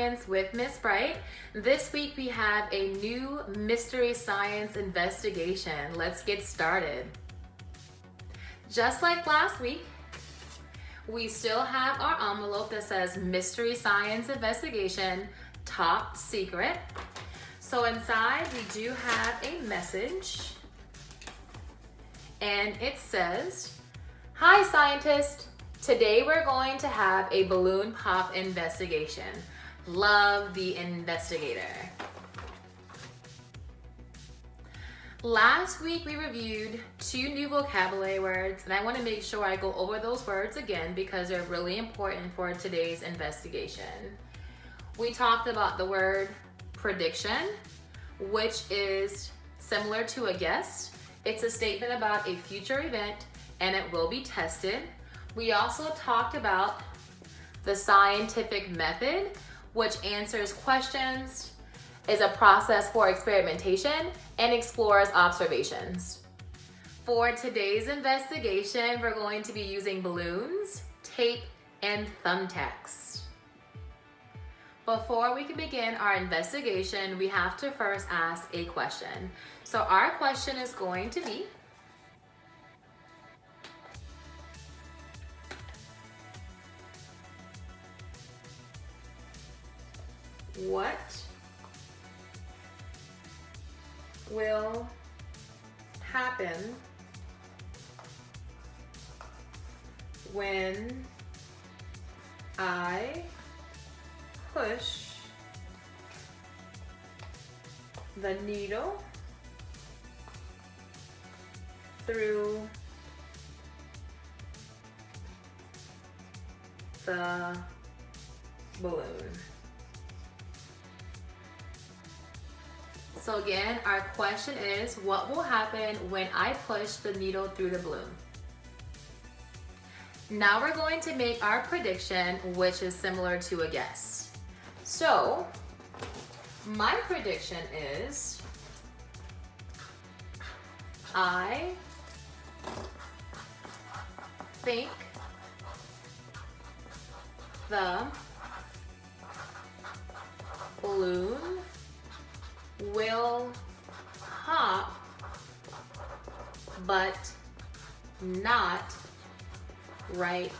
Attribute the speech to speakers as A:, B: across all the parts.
A: Science with Miss Bright. This week we have a new mystery science investigation. Let's get started. Just like last week, we still have our envelope that says Mystery Science Investigation, Top Secret. So inside we do have a message, and it says, "Hi scientist, today we're going to have a balloon pop investigation. Love, the investigator." Last week we reviewed 2 new vocabulary words, and I want to make sure I go over those words again because they're really important for today's investigation. We talked about the word prediction, which is similar to a guess. It's a statement about a future event and it will be tested. We also talked about the scientific method, which answers questions, is a process for experimentation, and explores observations. For today's investigation, we're going to be using balloons, tape, and thumbtacks. Before we can begin our investigation, we have to first ask a question. So our question is going to be, what will happen when I push the needle through the balloon? So again, our question is, what will happen when I push the needle through the balloon? Now we're going to make our prediction, which is similar to a guess. So my prediction is, I think the balloon will pop, but not right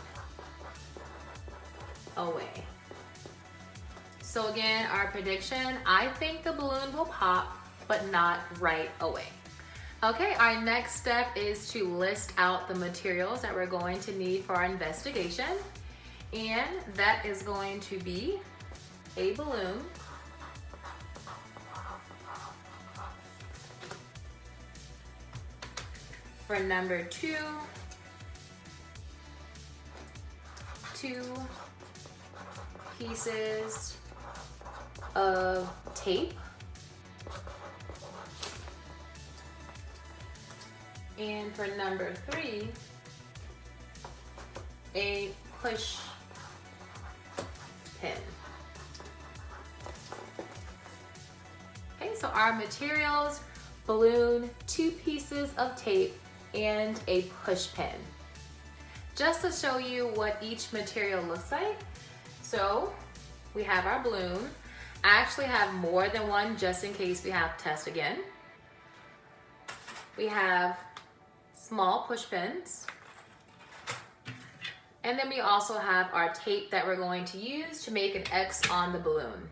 A: away. So again, our prediction, I think the balloon will pop, but not right away. Okay, our next step is to list out the materials that we're going to need for our investigation. And that is going to be a balloon, for number 2, 2 pieces of tape, and for number 3, a push pin. Okay, so our materials: balloon, 2 pieces of tape, and a push pin. Just to show you what each material looks like, so we have our balloon. I actually have more than one just in case we have to test again. We have small push pins, and then we also have our tape that we're going to use to make an X on the balloon.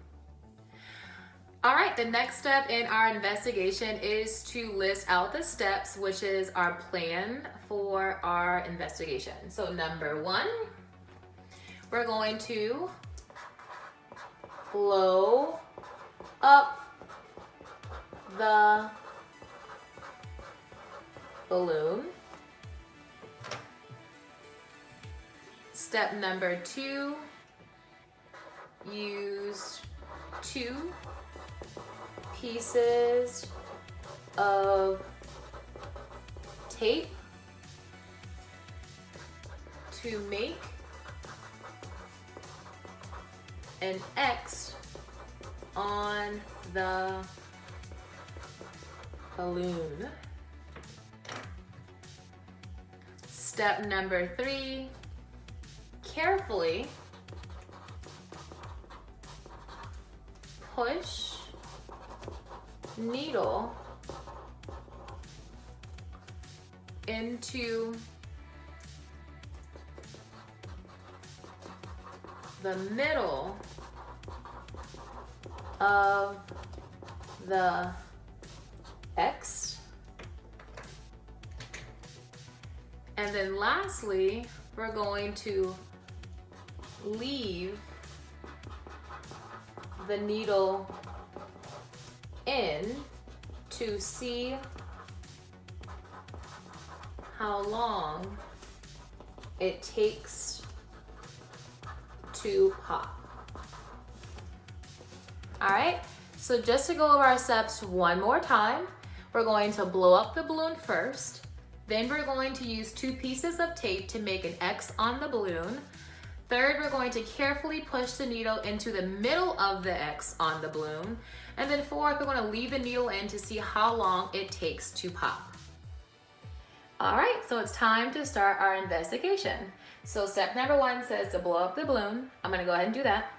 A: All right, the next step in our investigation is to list out the steps, which is our plan for our investigation. So number 1, we're going to blow up the balloon. Step number 2, use 2 pieces of tape to make an X on the balloon. Step number 3, carefully push needle into the middle of the X. And then lastly, we're going to leave the needle in to see how long it takes to pop. All right, so just to go over our steps one more time, we're going to blow up the balloon first. Then we're going to use 2 pieces of tape to make an X on the balloon. Third, we're going to carefully push the needle into the middle of the X on the balloon. And then fourth, we're going to leave the needle in to see how long it takes to pop. All right, so it's time to start our investigation. So step number 1 says to blow up the balloon. I'm going to go ahead and do that.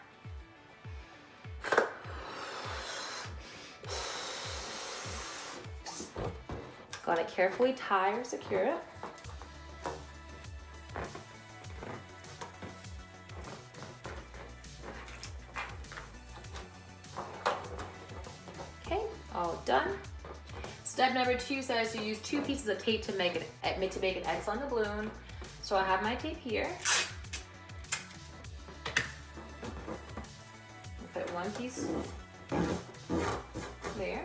A: Gotta carefully tie or secure it. Okay, all done. Step number 2 says to use 2 pieces of tape to make an X on the balloon. So I have my tape here. Put 1 piece there.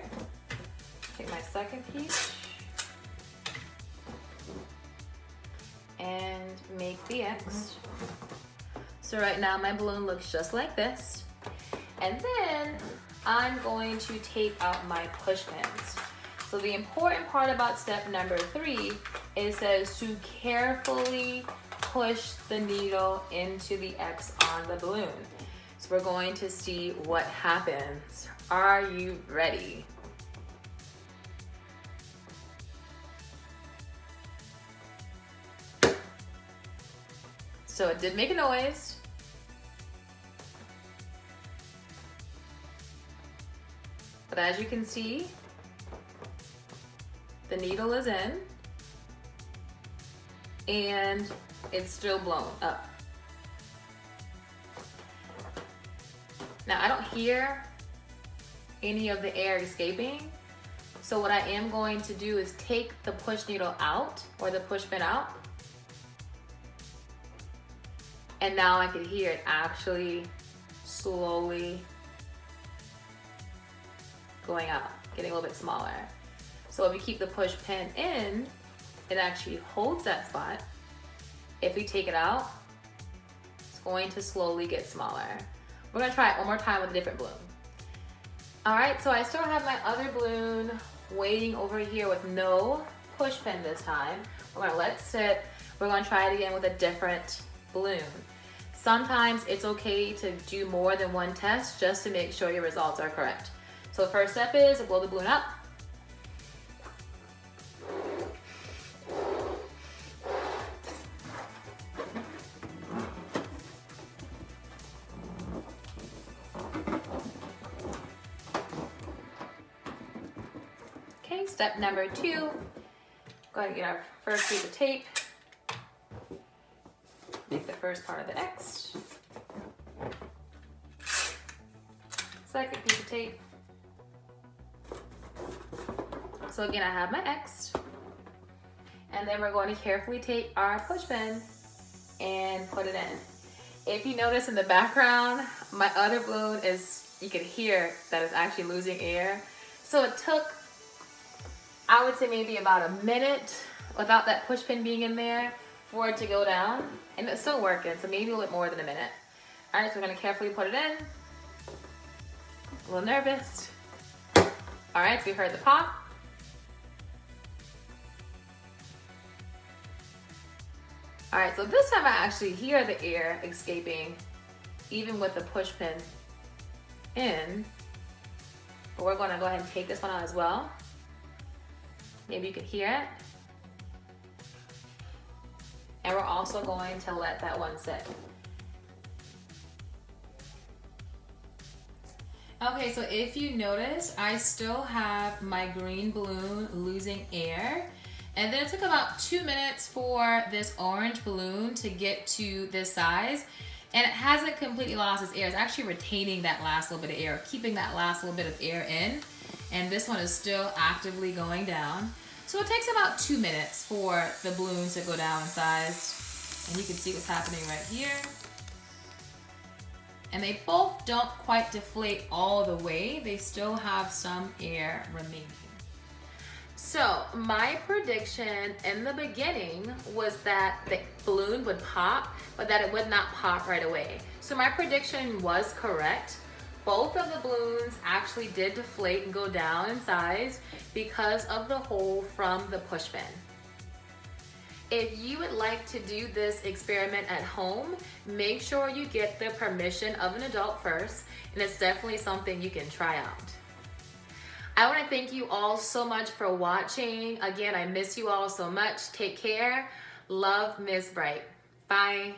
A: Take my second piece and make the X. So right now my balloon looks just like this. And then I'm going to take out my push pins. So the important part about step number 3, it says to carefully push the needle into the X on the balloon. So we're going to see what happens. Are you ready? So it did make a noise. But as you can see, the needle is in and it's still blown up. Now I don't hear any of the air escaping. So what I am going to do is take the push needle out or the push pin out. And now I can hear it actually slowly going out, getting a little bit smaller. So if we keep the push pin in, it actually holds that spot. If we take it out, it's going to slowly get smaller. We're gonna try it one more time with a different balloon. All right, so I still have my other balloon waiting over here with no push pin this time. We're gonna let it sit. We're gonna try it again with a different balloon. Sometimes it's okay to do more than one test just to make sure your results are correct. So the first step is to blow the balloon up. Okay, step number 2. Go ahead and get our first piece of tape. Make the first part of the X. Second piece of tape. So again, I have my X. And then we're going to carefully take our push pin and put it in. If you notice in the background, my other balloon is, you can hear that it's actually losing air. So it took, I would say maybe about a minute without that push pin being in there for it to go down, and it's still working, so maybe a little bit more than a minute. All right, so we're gonna carefully put it in. A little nervous. All right, so we heard the pop. All right, so this time I actually hear the air escaping, even with the push pin in. But we're gonna go ahead and take this one out as well. Maybe you can hear it. And we're also going to let that one sit. Okay, so if you notice, I still have my green balloon losing air. And then it took about 2 minutes for this orange balloon to get to this size. And it hasn't completely lost its air. It's actually retaining that last little bit of air, keeping that last little bit of air in. And this one is still actively going down. So it takes about 2 minutes for the balloons to go down in size. And you can see what's happening right here. And they both don't quite deflate all the way. They still have some air remaining. So my prediction in the beginning was that the balloon would pop, but that it would not pop right away. So my prediction was correct. Both of the balloons actually did deflate and go down in size because of the hole from the push pin. If you would like to do this experiment at home, make sure you get the permission of an adult first, and it's definitely something you can try out. I want to thank you all so much for watching. Again, I miss you all so much. Take care. Love, Miss Bright. Bye.